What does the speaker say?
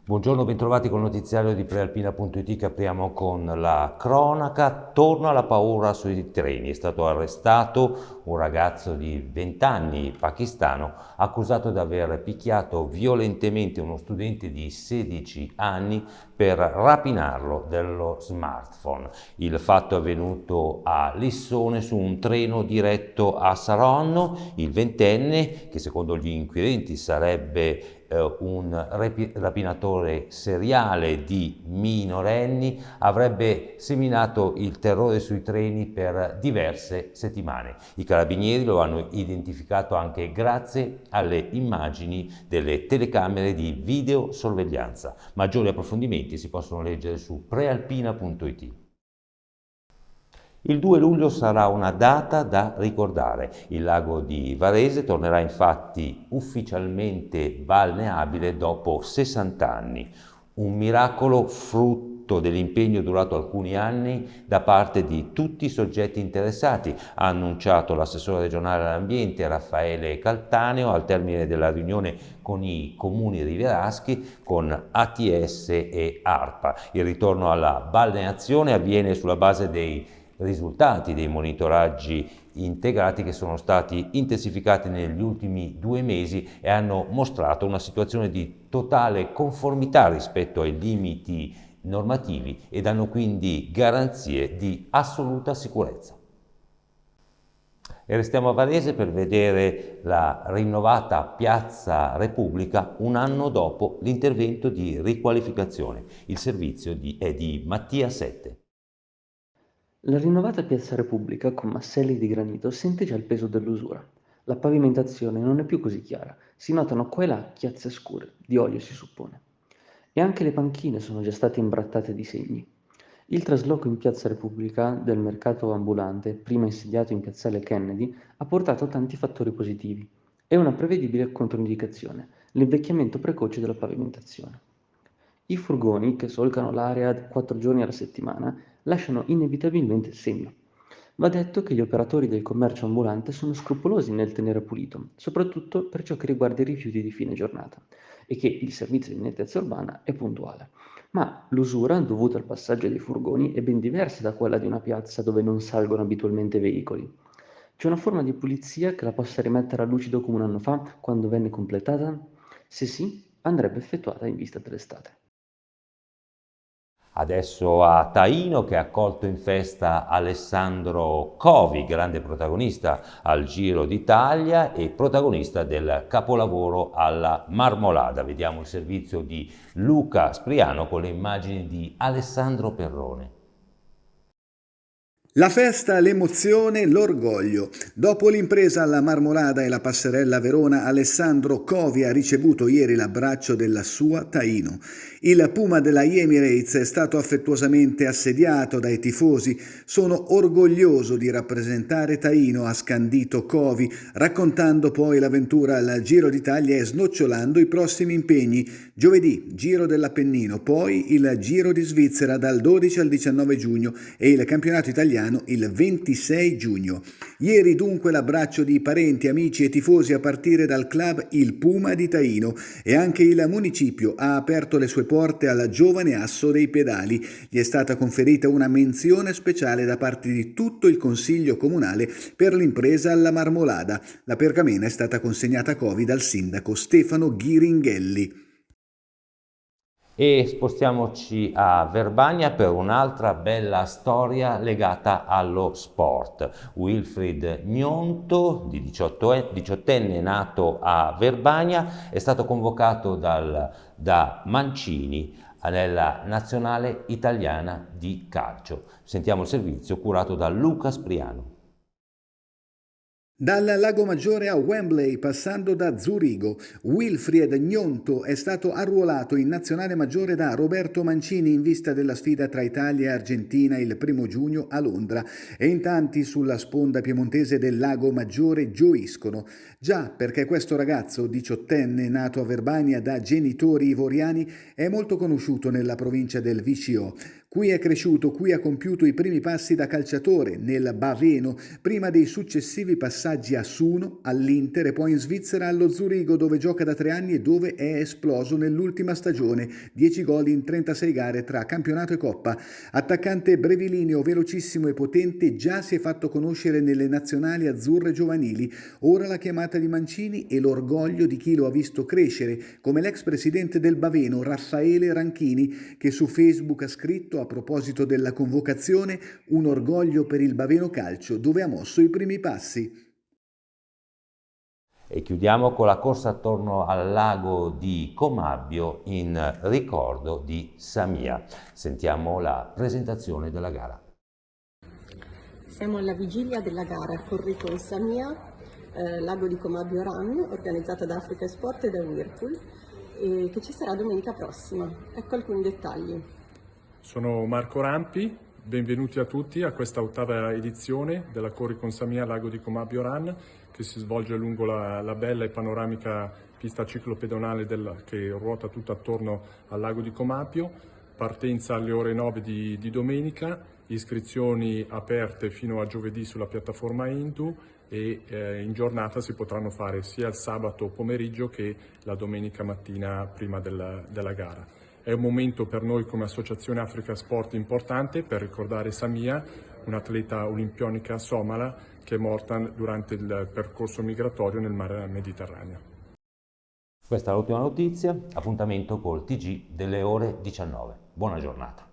Buongiorno, bentrovati col notiziario di Prealpina.it che apriamo con la cronaca. Torna la paura sui treni. È stato arrestato un ragazzo di 20 anni pakistano accusato di aver picchiato violentemente uno studente di 16 anni per rapinarlo dello smartphone. Il fatto è avvenuto a Lissone su un treno diretto a Saronno. Il ventenne, che secondo gli inquirenti sarebbe un rapinatore seriale di minorenni, avrebbe seminato il terrore sui treni per diverse settimane. I carabinieri lo hanno identificato anche grazie alle immagini delle telecamere di videosorveglianza. Maggiori approfondimenti si possono leggere su prealpina.it. Il 2 luglio sarà una data da ricordare. Il lago di Varese tornerà infatti ufficialmente balneabile dopo 60 anni. Un miracolo frutto dell'impegno durato alcuni anni da parte di tutti i soggetti interessati, ha annunciato l'assessore regionale all'ambiente Raffaele Caltaneo al termine della riunione con i comuni rivieraschi, con ATS e ARPA. Il ritorno alla balneazione avviene sulla base dei risultati dei monitoraggi integrati che sono stati intensificati negli ultimi 2 mesi e hanno mostrato una situazione di totale conformità rispetto ai limiti normativi e danno quindi garanzie di assoluta sicurezza. E restiamo a Varese per vedere la rinnovata Piazza Repubblica un anno dopo l'intervento di riqualificazione. Il servizio è di Mattia Sette. La rinnovata Piazza Repubblica con masselli di granito sente già il peso dell'usura. La pavimentazione non è più così chiara, si notano qua e là chiazze scure, di olio si suppone. E anche le panchine sono già state imbrattate di segni. Il trasloco in Piazza Repubblica del mercato ambulante, prima insediato in Piazzale Kennedy, ha portato tanti fattori positivi e una prevedibile controindicazione, l'invecchiamento precoce della pavimentazione. I furgoni, che solcano l'area 4 giorni alla settimana, lasciano inevitabilmente il segno. Va detto che gli operatori del commercio ambulante sono scrupolosi nel tenere pulito, soprattutto per ciò che riguarda i rifiuti di fine giornata, e che il servizio di nettezza urbana è puntuale. Ma l'usura dovuta al passaggio dei furgoni è ben diversa da quella di una piazza dove non salgono abitualmente veicoli. C'è una forma di pulizia che la possa rimettere a lucido come un anno fa, quando venne completata? Se sì, andrebbe effettuata in vista dell'estate. Adesso a Taino che ha accolto in festa Alessandro Covi, grande protagonista al Giro d'Italia e protagonista del capolavoro alla Marmolada. Vediamo il servizio di Luca Spriano con le immagini di Alessandro Perrone. La festa, l'emozione, l'orgoglio. Dopo l'impresa alla Marmolada e la passerella a Verona, Alessandro Covi ha ricevuto ieri l'abbraccio della sua Taino. Il Puma della Emirates è stato affettuosamente assediato dai tifosi. Sono orgoglioso di rappresentare Taino, ha scandito Covi, raccontando poi l'avventura al Giro d'Italia e snocciolando i prossimi impegni. Giovedì, Giro dell'Appennino, poi il Giro di Svizzera dal 12 al 19 giugno e il campionato italiano il 26 giugno. Ieri dunque l'abbraccio di parenti, amici e tifosi a partire dal club Il Puma di Taino e anche il municipio ha aperto le sue porte al giovane asso dei pedali. Gli è stata conferita una menzione speciale da parte di tutto il Consiglio Comunale per l'impresa alla Marmolada. La pergamena è stata consegnata a Covi dal sindaco Stefano Ghiringhelli. E spostiamoci a Verbania per un'altra bella storia legata allo sport. Wilfried Gnonto, di 18enne, nato a Verbania, è stato convocato da Mancini nella nazionale italiana di calcio. Sentiamo il servizio curato da Luca Spriano. Dal Lago Maggiore a Wembley, passando da Zurigo, Wilfried Gnonto è stato arruolato in nazionale maggiore da Roberto Mancini in vista della sfida tra Italia e Argentina il 1 giugno a Londra e in tanti sulla sponda piemontese del Lago Maggiore gioiscono. Già perché questo ragazzo, 18enne, nato a Verbania da genitori ivoriani, è molto conosciuto nella provincia del VCO. Qui è cresciuto, qui ha compiuto i primi passi da calciatore nel Baveno, prima dei successivi passaggi a Suno, all'Inter e poi in Svizzera allo Zurigo, dove gioca da 3 anni e dove è esploso nell'ultima stagione, 10 gol in 36 gare tra campionato e coppa. Attaccante brevilineo, velocissimo e potente, già si è fatto conoscere nelle nazionali azzurre giovanili. Ora la chiamata di Mancini e l'orgoglio di chi lo ha visto crescere, come l'ex presidente del Baveno, Raffaele Ranchini, che su Facebook ha scritto a proposito della convocazione: un orgoglio per il Baveno Calcio, dove ha mosso i primi passi. E chiudiamo con la corsa attorno al lago di Comabbio in ricordo di Samia. Sentiamo la presentazione della gara. Siamo alla vigilia della gara Corri con Samia, lago di Comabbio Run, organizzata da Africa Sport e da Whirlpool, che ci sarà domenica prossima. Ecco alcuni dettagli. Sono Marco Rampi, benvenuti a tutti a questa 8ª edizione della Corri con Samia Lago di Comabbio Run, che si svolge lungo la bella e panoramica pista ciclopedonale che ruota tutto attorno al lago di Comabbio. Partenza alle ore 9 di domenica, iscrizioni aperte fino a giovedì sulla piattaforma Endu e in giornata si potranno fare sia il sabato pomeriggio che la domenica mattina prima della gara. È un momento per noi come Associazione Africa Sport importante per ricordare Samia, un'atleta olimpionica somala che è morta durante il percorso migratorio nel mare Mediterraneo. Questa è l'ultima notizia, appuntamento col TG delle ore 19. Buona giornata.